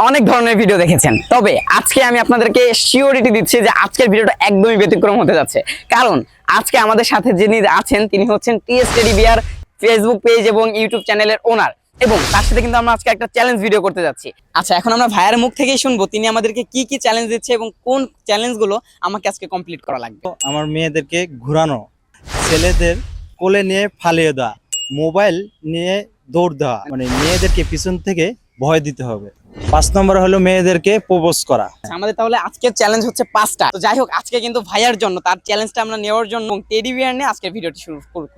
অনেক ধরনের ভিডিও দেখেছেন, তবে আজকে আমি আপনাদেরকে শিওরিটি দিচ্ছি যে আজকের ভিডিওটা একদমই ব্যতিক্রম হতে যাচ্ছে। কারণ আজকে আমাদের সাথে যিনি আছেন তিনি হচ্ছেন TS teddy bear Facebook page এবং ইউটিউব চ্যানেলের ওনার, এবং তার সাথে কিন্তু আমরা আজকে একটা চ্যালেঞ্জ ভিডিও করতে যাচ্ছি। আচ্ছা, এখন আমরা ভাইয়ের মুখ থেকেই শুনবো তিনি আমাদেরকে কি কি চ্যালেঞ্জ দিচ্ছে এবং কোন চ্যালেঞ্জগুলো আমাকে আজকে কমপ্লিট করা লাগবে। আমার মেয়েদেরকে ঘুরানো, ছেলেদের কোলে নিয়ে ফালিয়ে দেওয়া, মোবাইল নিয়ে দৌড় দেওয়া, মানে মেয়েদেরকে পিছন থেকে ভয় দিতে হবে। 5 নম্বর হলো মেয়েদেরকে প্রপোজ করা। আমাদের তাহলে আজকের চ্যালেঞ্জ হচ্ছে 5টা। তো যাই হোক, আজকে কিন্তু ভাইয়ার জন্য তার চ্যালেঞ্জটা আমরা নেওয়ার জন্য টেডি বিয়ার নিয়ে আজকের ভিডিওটি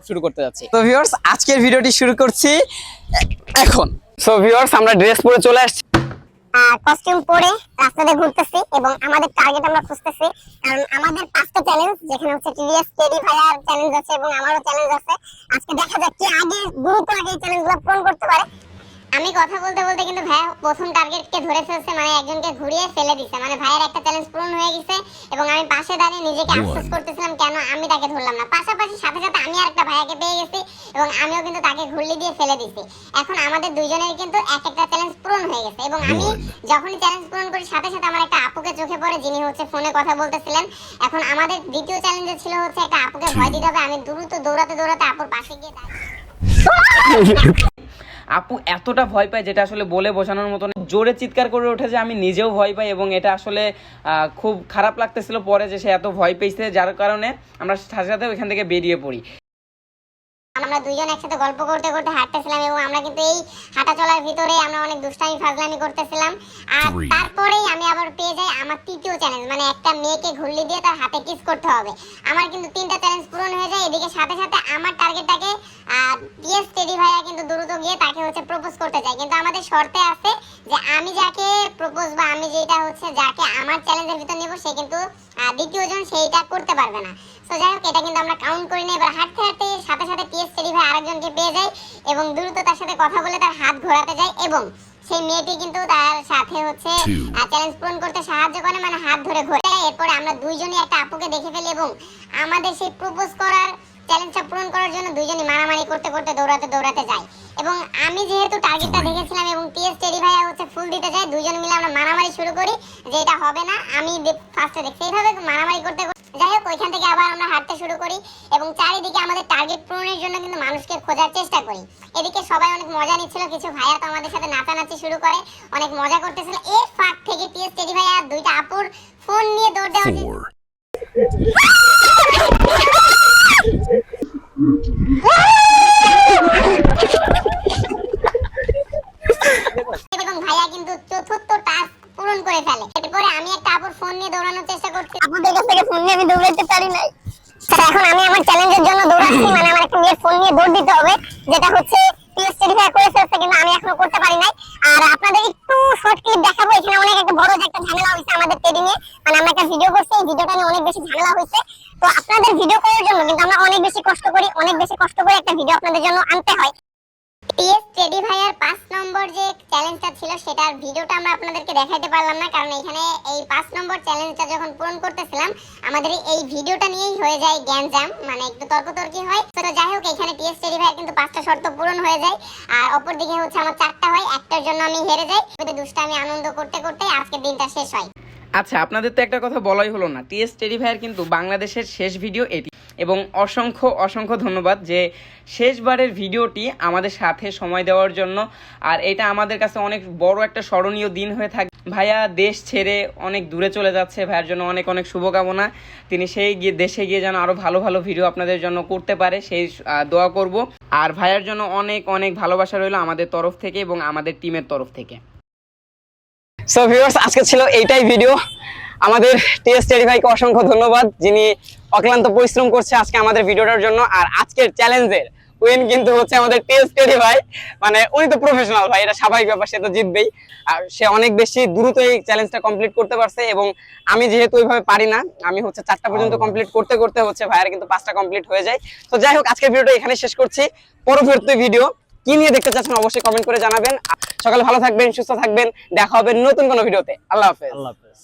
শুরু করতে যাচ্ছি। তো ভিউয়ার্স, আজকের ভিডিওটি শুরু করছি এখন। সো ভিউয়ার্স, আমরা ড্রেস পরে চলে আসছি, কস্টিউম পরে রাস্তাতে ঘুরতেছি এবং আমাদের টার্গেট আমরা খুঁজতেছি। কারণ আমাদের 5টা চ্যালেঞ্জ, যেখানে হচ্ছে টিভিএস টেডি ভাইয়ার চ্যালেঞ্জ আছে এবং আমারও চ্যালেঞ্জ আছে। আজকে দেখা যাক কে আগে দ্রুত আগে এই চ্যালেঞ্জগুলো পূরণ করতে পারে। আমি কথা বলতে বলতে কিন্তু ভাই প্রথম টার্গেটকে ধরে ফেলছে, মানে একজনকে ঘুরিয়ে ফেলে দিছে। মানে ভাইয়ের একটা চ্যালেঞ্জ পূরণ হয়ে গেছে এবং আমি পাশে দাঁড়িয়ে নিজেকে আফসোস করতেছিলাম কেন আমি তাকে ধরলাম না। পাশাপাশি সাথে সাথে আমি আরেকটা ভাইয়াকে পেয়ে গেছি এবং আমিও কিন্তু তাকে ঘুরলি দিয়ে ফেলে দিছি। এখন আমাদের দুইজনের কিন্তু এক একটা চ্যালেঞ্জ পূরণ হয়ে গেছে এবং আমি যখনই চ্যালেঞ্জ পূরণ করি সাথে সাথে আমার একটা আপুকে চোখে পড়ে, যিনি হচ্ছে ফোনে কথা বলতেছিলেন। এখন আমাদের দ্বিতীয় চ্যালেঞ্জ ছিল হচ্ছে একটা আপুকে ভয় দিতে হবে। আমি দ্রুত দৌড়াতে দৌড়াতে আপুর পাশে গিয়ে আপু এতটা ভয় পায় যেটা আসলে বলে বোঝানোর মতো না। জোরে চিৎকার করে ওঠে যে আমি নিজেও ভয় পাই, এবং এটা আসলে খুব খারাপ লাগতেছিল পরে যে সে এত ভয় পেয়েছে, যার কারণে আমরা সাথে সাথে ওইখান থেকে বেরিয়ে পড়ি। আমরা দুইজন একসাথে গল্প করতে করতে হাঁটতেছিলাম এবং আমরা কিন্তু এই হাঁটা চলার ভিতরে আমরা অনেক দুষ্টামি ফাজলামি করতেছিলাম। আর তারপরেই আমি আবার পেয়ে যাই আমার তৃতীয় চ্যালেঞ্জ, মানে একটা মেয়েকে ঘুরলি দিয়ে তার হাতে কিস করতে হবে। আমার কিন্তু 3টা চ্যালেঞ্জ পূরণ হয়ে যায়। এদিকে সাথে সাথে আমার টার্গেটটাকে টিএস টেডি ভাইয়া কিন্তু দ্রুত গিয়ে তাকে হচ্ছে প্রপোজ করতে চাই, কিন্তু আমাদের শর্তে আছে যে আমি যাকে প্রপোজ বা আমি যেটা হচ্ছে যাকে আমার চ্যালেঞ্জের ভিতর নেব সে কিন্তু দ্বিতীয় জন সেইটা করতে পারবে না। তো যাই হোক, এটা কিন্তু আমরা কাউন্ট করি না। এবার হাঁটতে হাঁটতে সাথে সাথে টিএস টেডি ভাই আরেকজনকে পেয়ে যায় এবং দ্রুত তার সাথে কথা বলে তার হাত ঘোরাতে যায় এবং সেই মেয়েটি কিন্তু তার সাথে হচ্ছে চ্যালেঞ্জ পূরণ করতে সাহায্য করে, মানে হাত ধরে ঘোরে। এরপরে আমরা দুইজনই একটা আপুকে দেখে ফেলি এবং আমাদের সেই প্রপোজ করার চ্যালেঞ্জটা পূরণ করার জন্য দুইজনই মারামারি করতে করতে দৌড়াতে দৌড়াতে যাই। এবং আমি যেহেতু টার্গেটটা দেখেছিলাম এবং টিএস টেডি ভাইয়া হচ্ছে ফুল দিতে যায়, দুইজন মিলে আমরা মারামারি শুরু করি যে এটা হবে না, আমি ফার্স্টে দেখছি। এইভাবে মারামারি করতে যাই হোক, ওইখান থেকে আবার আমরা হাঁটতে শুরু করি এবং চারিদিকে আমাদের টার্গেট পূরণের জন্য কিন্তু মানুষকে খোঁজার চেষ্টা করি। এদিকে সবাই অনেক মজা নিচ্ছিল, কিছু ভাইয়া তো আমাদের সাথে নাচানাচি শুরু করে, অনেক মজা করতেছিল। এর ফাঁক থেকে টিএস টেডি ভাইয়া দুইটা আপুর ফোন নিয়ে দৌড় দেওয়া এবং ভাইয়া কিন্তু চতুর্থ টাস্ক পূরণ করে ফেলে। এরপরে আমি একটা আপুর ফোন নিয়ে দৌড়ানোর চেষ্টা করছি, আপুদের কাছ থেকে ফোন নিয়ে আমি দৌড়াতে পারি নাই। এখন আমি আমার চ্যালেঞ্জের জন্য দৌড়াচ্ছি, মানে আমার একটা মেয়ের ফোন নিয়ে দৌড় দিতে হবে, যেটা হচ্ছে টিএস টেডি ভাইয়া করে ফেলছে কিন্তু আমি এখনো করতে পারি নাই। আর আপনাদের একটু শর্ট ক্লিপ দেখাবো। এখানে অনেক একটা বড় একটা ঝামেলা হয়েছে আমাদের টেডি নিয়ে, মানে আমরা একটা ভিডিও করছি, এই ভিডিওটা নিয়ে অনেক বেশি ঝামেলা হয়েছে। তো আপনাদের ভিডিও করার জন্য কিন্তু আমরা অনেক বেশি কষ্ট করি, অনেক বেশি কষ্ট করে একটা ভিডিও আপনাদের জন্য আনতে হয়। টিএস টেডি ভাইয়ার 5 নম্বর যে চ্যালেঞ্জটা ছিল সেটার ভিডিওটা আমরা আপনাদেরকে দেখাইতে পারলাম না, কারণ এখানে এই 5 নম্বর চ্যালেঞ্জটা যখন পূরণ করতেছিলাম আমাদের এই ভিডিওটা নিয়েই হয়ে যায় গ্যাঞ্জাম, মানে একটু তর্কতর্কি হয়। তো যাই হোক, এখানে টিএস টেডি ভাইয়ার কিন্তু 5টা শর্ত পূরণ হয়ে যায় আর অপর দিকে হচ্ছে আমার 4টা হয়, একটার জন্য আমি হেরে যাই। কিন্তু দুষ্টামি আনন্দ করতে করতে আজকের দিনটা শেষ হয়। আচ্ছা, আপনাদের তো একটা কথা বলাই হলো না, টিএস টেডি ভাইয়ের কিন্তু বাংলাদেশের শেষ ভিডিও এটি, এবং অসংখ্য অসংখ্য ধন্যবাদ যে শেষবারের ভিডিওটি আমাদের সাথে সময় দেওয়ার জন্য। আর এটা আমাদের কাছে অনেক বড় একটা স্মরণীয় দিন হয়ে থাকে। ভাইয়া দেশ ছেড়ে অনেক দূরে চলে যাচ্ছে, ভাইয়ার জন্য অনেক অনেক শুভকামনা। তিনি সেই দেশে গিয়ে যেন আরও ভালো ভালো ভিডিও আপনাদের জন্য করতে পারে সেই দোয়া করব। আর ভাইয়ার জন্য অনেক অনেক ভালোবাসা রইল আমাদের তরফ থেকে এবং আমাদের টিমের তরফ থেকে। সো ভিউয়ার্স, আজকে ছিল এইটাই ভিডিও। আমাদের টিএস টেডি ভাইকে অসংখ্য ধন্যবাদ, যিনি অক্লান্ত পরিশ্রম করছে আজকে আমাদের ভিডিওটার জন্য। আর আজকের চ্যালেঞ্জের উইন কিন্তু হচ্ছে আমাদের টিএস টেডি ভাই, মানে উনি তো প্রফেশনাল ভাই, এটা স্বাভাবিক ব্যাপার, সে তো জিতবেই। আর সে অনেক বেশি দ্রুত এই চ্যালেঞ্জটা কমপ্লিট করতে পারছে এবং আমি যেহেতু ওইভাবে পারি না, আমি হচ্ছে 4টা পর্যন্ত কমপ্লিট করতে করতে হচ্ছে ভাইয়ের কিন্তু 5টা কমপ্লিট হয়ে যায়। তো যাই হোক, আজকের ভিডিওটা এখানে শেষ করছি। পরবর্তী ভিডিও কি নিয়ে দেখতে চাচ্ছেন অবশ্যই কমেন্ট করে জানাবেন। সকালে ভালো থাকবেন, সুস্থ থাকবেন, দেখা হবে নতুন কোনো ভিডিওতে। আল্লাহ হাফেজ। আল্লাহ হাফেজ।